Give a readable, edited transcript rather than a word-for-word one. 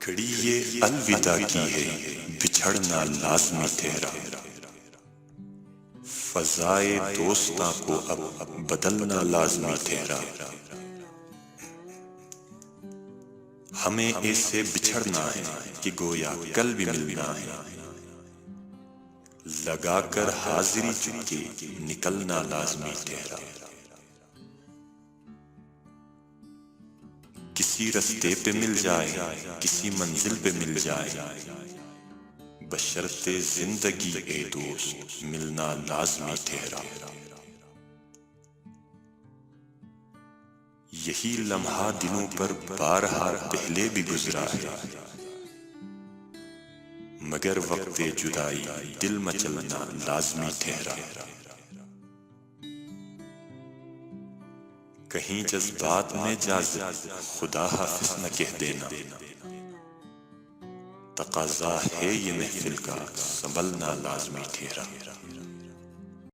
گھڑی یہ الوداع کی ہے بچھڑنا لازمی ٹھہرا، فضائے دوستاں کو اب بدلنا لازمی ٹھہرا۔ ہمیں ایسے بچھڑنا ہے کہ گویا کل بھی ملنا ہے، لگا کر حاضری چپکے نکلنا لازمی ٹھہرا۔ کسی رستے پہ مل جائے، کسی منزل پہ مل جائے، بشرط زندگی اے دوست ملنا لازمی ٹھہرا۔ یہی لمحہ دلوں پر بارہا پہلے بھی گزرا ہے، مگر وقت جدائی دل مچلنا لازمی ٹھہرا۔ کہیں جذبات میں جازب خدا حافظ نہ کہہ دینا، تقاضا ہے یہ محفل کا سنبھلنا لازمی ٹھہرا۔